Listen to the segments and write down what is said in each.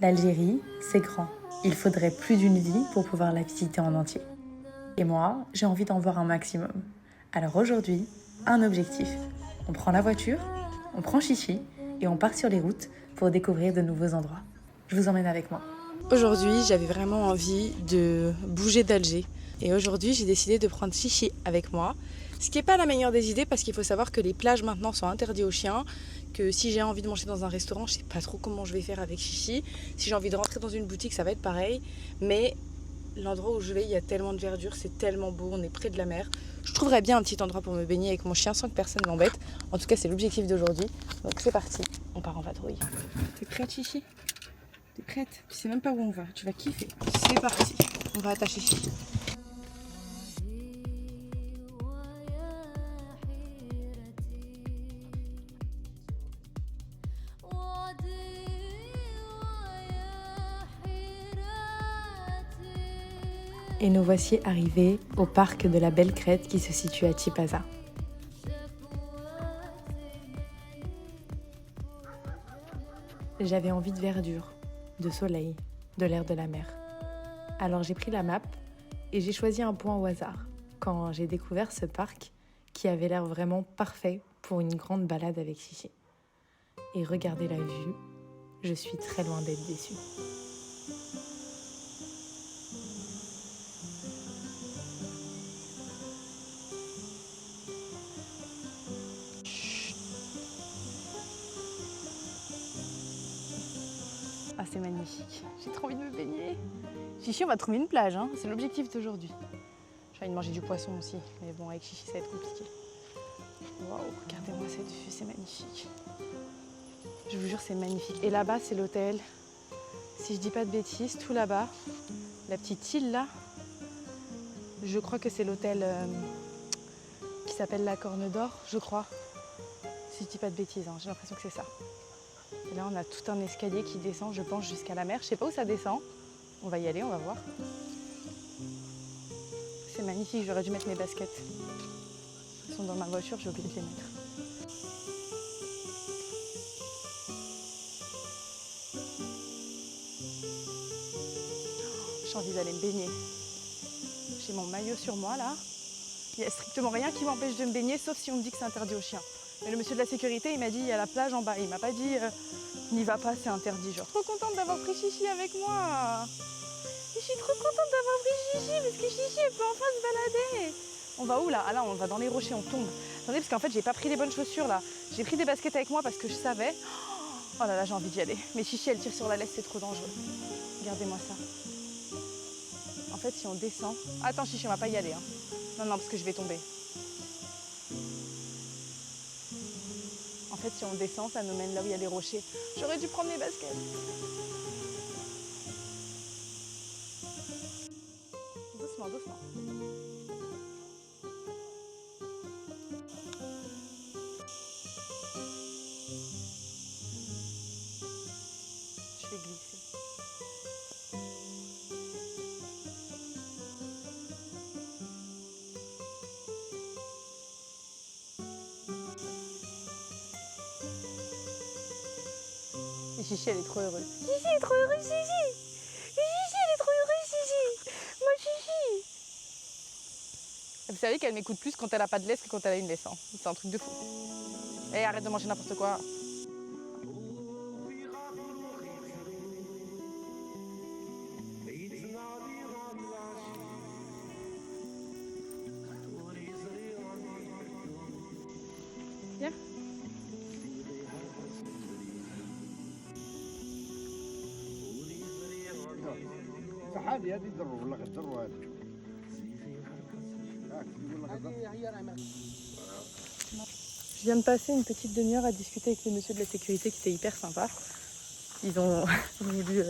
L'Algérie, c'est grand. Il faudrait plus d'une vie pour pouvoir la visiter en entier. Et moi, j'ai envie d'en voir un maximum. Alors aujourd'hui, un objectif. On prend la voiture, on prend Chichi et on part sur les routes pour découvrir de nouveaux endroits. Je vous emmène avec moi. Aujourd'hui, j'avais vraiment envie de bouger d'Alger. Et aujourd'hui, j'ai décidé de prendre Chichi avec moi. Ce qui n'est pas la meilleure des idées parce qu'il faut savoir que les plages maintenant sont interdites aux chiens. Que si j'ai envie de manger dans un restaurant, je ne sais pas trop comment je vais faire avec Chichi. Si j'ai envie de rentrer dans une boutique, ça va être pareil. Mais l'endroit où je vais, il y a tellement de verdure, c'est tellement beau, on est près de la mer. Je trouverais bien un petit endroit pour me baigner avec mon chien sans que personne m'embête. En tout cas, c'est l'objectif d'aujourd'hui. Donc c'est parti, on part en vadrouille. T'es prête, Chichi ? T'es prête? Tu sais même pas où on va, tu vas kiffer. C'est parti, on va attacher Chichi. Et nous voici arrivés au parc de la Belle Crête qui se situe à Tipaza. J'avais envie de verdure, de soleil, de l'air de la mer. Alors j'ai pris la map et j'ai choisi un point au hasard quand j'ai découvert ce parc qui avait l'air vraiment parfait pour une grande balade avec Chichi. Et regardez la vue, je suis très loin d'être déçue. Ah, c'est magnifique, j'ai trop envie de me baigner. Chichi, on va trouver une plage, hein. C'est l'objectif d'aujourd'hui. J'ai envie de manger du poisson aussi, mais bon, avec Chichi, ça va être compliqué. Waouh, regardez-moi cette vue, c'est magnifique. Je vous jure, c'est magnifique. Et là-bas, c'est l'hôtel. Si je dis pas de bêtises, tout là-bas, la petite île là, je crois que c'est l'hôtel qui s'appelle la Corne d'Or, je crois. Si je dis pas de bêtises, hein, j'ai l'impression que c'est ça. Et là, on a tout un escalier qui descend, je pense, jusqu'à la mer. Je sais pas où ça descend. On va y aller, on va voir. C'est magnifique, j'aurais dû mettre mes baskets. Elles sont dans ma voiture, j'ai oublié de les mettre. J'ai envie d'aller me baigner. J'ai mon maillot sur moi là. Il n'y a strictement rien qui m'empêche de me baigner, sauf si on me dit que c'est interdit aux chiens. Mais le monsieur de la sécurité, il m'a dit il y a la plage en bas. Il m'a pas dit n'y va pas, c'est interdit. Genre, trop contente d'avoir pris Chichi avec moi. Je suis trop contente d'avoir pris Chichi parce que Chichi elle peut enfin se balader. On va où là? Ah là, on va dans les rochers, on tombe. Attendez, parce qu'en fait, j'ai pas pris les bonnes chaussures là. J'ai pris des baskets avec moi parce que je savais. Oh là là, j'ai envie d'y aller. Mais Chichi, elle tire sur la laisse, c'est trop dangereux. Regardez-moi ça. En fait, si on descend... Attends, Chichi, on va pas y aller. Hein. Non, non, parce que je vais tomber. En fait, si on descend, ça nous mène là où il y a les rochers. J'aurais dû prendre mes baskets. Doucement, doucement. Je vais glisser. Et Chichi, elle est trop heureuse. Chichi est trop heureuse, Chichi. Chichi, elle est trop heureuse, Chichi. Moi, Chichi. Vous savez qu'elle m'écoute plus quand elle a pas de laisse que quand elle a une laisse. Hein. C'est un truc de fou. Eh, arrête de manger n'importe quoi. Viens. هذه يضروا ولا غدروا هذا Je viens de passer une petite demi-heure à discuter avec le monsieur de la sécurité qui était hyper sympa. Ils ont voulu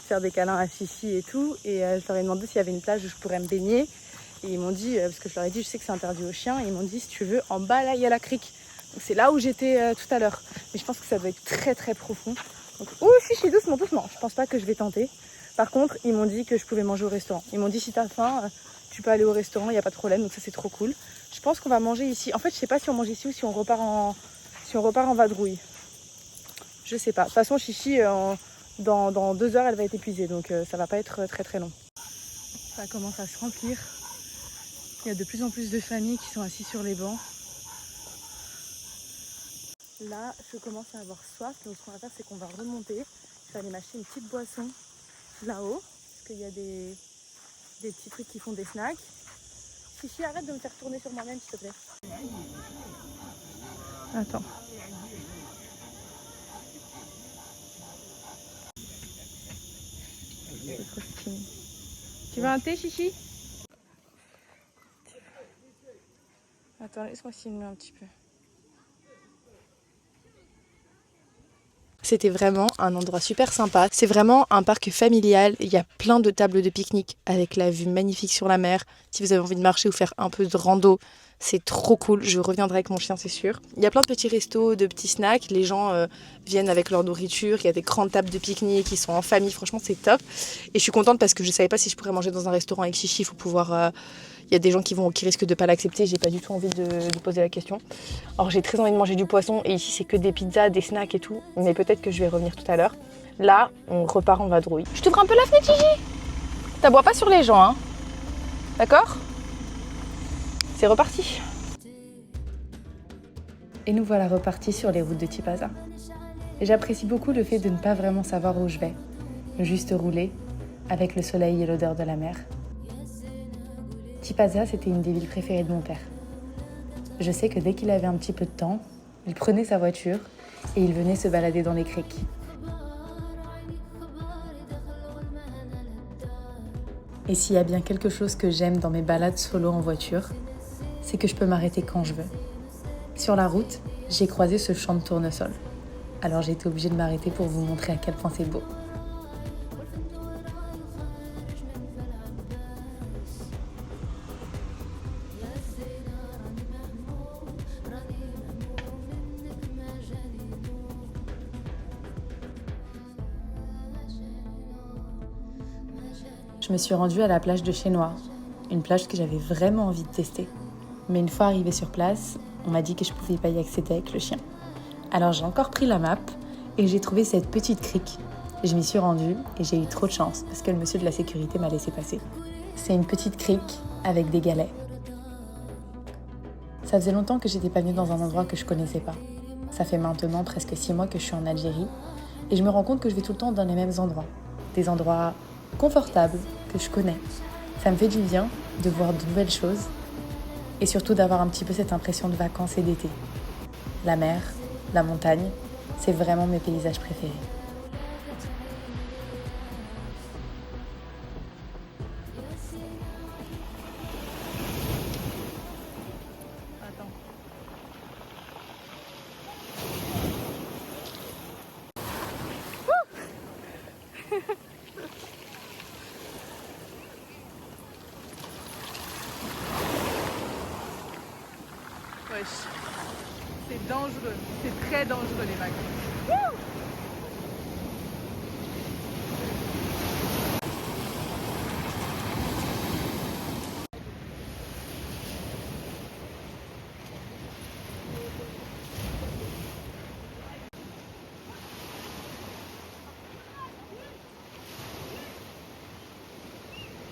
faire des câlins à Chichi et tout. Et je leur ai demandé s'il y avait une plage où je pourrais me baigner. Et ils m'ont dit, parce que je leur ai dit, je sais que c'est interdit aux chiens. Et ils m'ont dit, si tu veux, en bas là, il y a la crique. Donc c'est là où j'étais tout à l'heure. Mais je pense que ça doit être très très profond. Donc, oh Chichi, doucement, doucement. Je pense pas que je vais tenter. Par contre, ils m'ont dit que je pouvais manger au restaurant. Ils m'ont dit, si t'as faim, tu peux aller au restaurant, il n'y a pas de problème. Donc ça, c'est trop cool. Je pense qu'on va manger ici. En fait, je sais pas si on mange ici ou si on repart en vadrouille. Je sais pas. De toute façon, Chichi, Dans 2 heures, elle va être épuisée, donc ça va pas être très très long. Ça commence à se remplir. Il y a de plus en plus de familles qui sont assises sur les bancs. Là, je commence à avoir soif, donc ce qu'on va faire, c'est qu'on va remonter. Je vais aller m'acheter une petite boisson là-haut, parce qu'il y a des petits trucs qui font des snacks. Chichi, arrête de me faire tourner sur moi-même, s'il te plaît. Attends. C'est trop stylé. Tu veux un thé, Chichi? Attends, laisse-moi filmer un petit peu. C'était vraiment un endroit super sympa. C'est vraiment un parc familial. Il y a plein de tables de pique-nique avec la vue magnifique sur la mer. Si vous avez envie de marcher ou faire un peu de rando, c'est trop cool. Je reviendrai avec mon chien, c'est sûr. Il y a plein de petits restos, de petits snacks. Les gens viennent avec leur nourriture. Il y a des grandes tables de pique-nique. Ils sont en famille. Franchement, c'est top. Et je suis contente parce que je ne savais pas si je pourrais manger dans un restaurant avec Chichi. Il faut pouvoir... Il y a des gens qui risquent de pas l'accepter. J'ai pas du tout envie de poser la question. Alors j'ai très envie de manger du poisson et ici c'est que des pizzas, des snacks et tout. Mais peut-être que je vais revenir tout à l'heure. Là, on repart en vadrouille. Je t'ouvre un peu la fenêtre, Gigi. T'aboies pas sur les gens, hein. D'accord? C'est reparti. Et nous voilà repartis sur les routes de Tipaza. Et j'apprécie beaucoup le fait de ne pas vraiment savoir où je vais. Juste rouler, avec le soleil et l'odeur de la mer. Tipaza, c'était une des villes préférées de mon père. Je sais que dès qu'il avait un petit peu de temps, il prenait sa voiture et il venait se balader dans les criques. Et s'il y a bien quelque chose que j'aime dans mes balades solo en voiture, c'est que je peux m'arrêter quand je veux. Sur la route, j'ai croisé ce champ de tournesol. Alors j'ai été obligée de m'arrêter pour vous montrer à quel point c'est beau. Je me suis rendue à la plage de Chénois, une plage que j'avais vraiment envie de tester. Mais une fois arrivée sur place, on m'a dit que je ne pouvais pas y accéder avec le chien. Alors j'ai encore pris la map et j'ai trouvé cette petite crique. Je m'y suis rendue et j'ai eu trop de chance parce que le monsieur de la sécurité m'a laissé passer. C'est une petite crique avec des galets. Ça faisait longtemps que j'étais pas venue dans un endroit que je connaissais pas. Ça fait maintenant presque 6 mois que je suis en Algérie et je me rends compte que je vais tout le temps dans les mêmes endroits. Des endroits confortables que je connais. Ça me fait du bien de voir de nouvelles choses et surtout d'avoir un petit peu cette impression de vacances et d'été. La mer, la montagne, c'est vraiment mes paysages préférés. Attends. Wesh. C'est dangereux. C'est très dangereux les vagues. Wouh!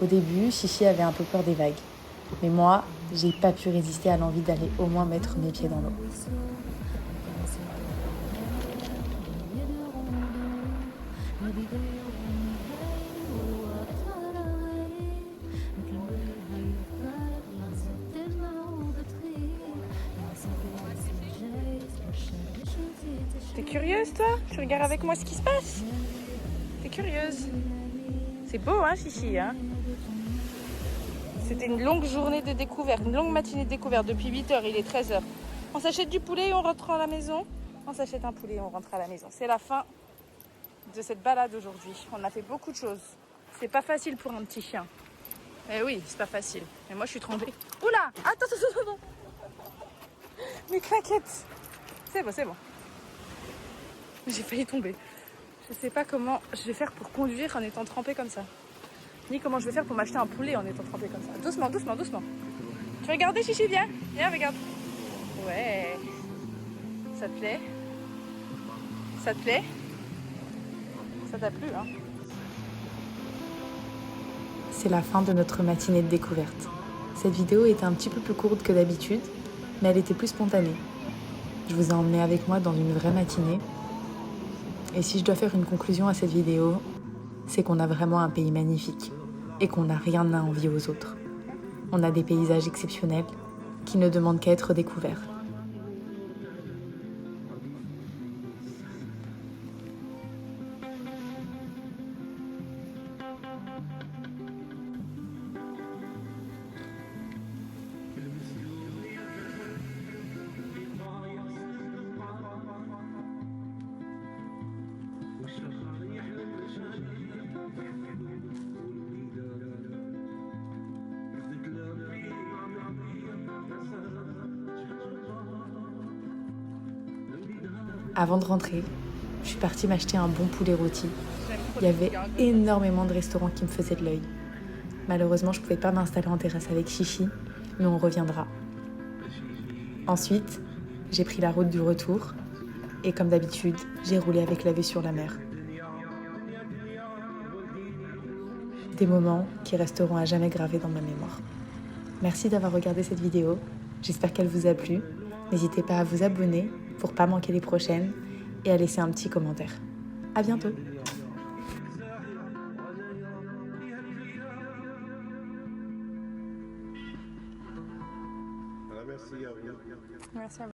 Au début, Chichi avait un peu peur des vagues. Mais moi, j'ai pas pu résister à l'envie d'aller au moins mettre mes pieds dans l'eau. T'es curieuse toi? Tu regardes avec moi ce qui se passe? T'es curieuse? C'est beau hein Chichi hein? C'était une longue journée de découverte, une longue matinée de découverte. Depuis 8h, il est 13h. On s'achète du poulet et on rentre à la maison. On s'achète un poulet et on rentre à la maison. C'est la fin de cette balade aujourd'hui. On a fait beaucoup de choses. C'est pas facile pour un petit chien. Eh oui, c'est pas facile. Et moi je suis trempée. Oula! Attends. Mes claquettes. C'est bon. J'ai failli tomber. Je sais pas comment je vais faire pour conduire en étant trempée comme ça. Ni comment je vais faire pour m'acheter un poulet en étant trempée comme ça. Doucement. Tu veux regarder, Chichi? Viens, regarde. Ouais. Ça te plaît? Ça te plaît? Ça t'a plu, hein? C'est la fin de notre matinée de découverte. Cette vidéo était un petit peu plus courte que d'habitude, mais elle était plus spontanée. Je vous ai emmené avec moi dans une vraie matinée. Et si je dois faire une conclusion à cette vidéo, c'est qu'on a vraiment un pays magnifique et qu'on n'a rien à envier aux autres. On a des paysages exceptionnels qui ne demandent qu'à être découverts. Avant de rentrer, je suis partie m'acheter un bon poulet rôti. Il y avait énormément de restaurants qui me faisaient de l'œil. Malheureusement, je ne pouvais pas m'installer en terrasse avec Chichi, mais on reviendra. Ensuite, j'ai pris la route du retour et comme d'habitude, j'ai roulé avec la vue sur la mer. Des moments qui resteront à jamais gravés dans ma mémoire. Merci d'avoir regardé cette vidéo, j'espère qu'elle vous a plu. N'hésitez pas à vous abonner pour ne pas manquer les prochaines et à laisser un petit commentaire. À bientôt! Merci à vous. Merci à vous.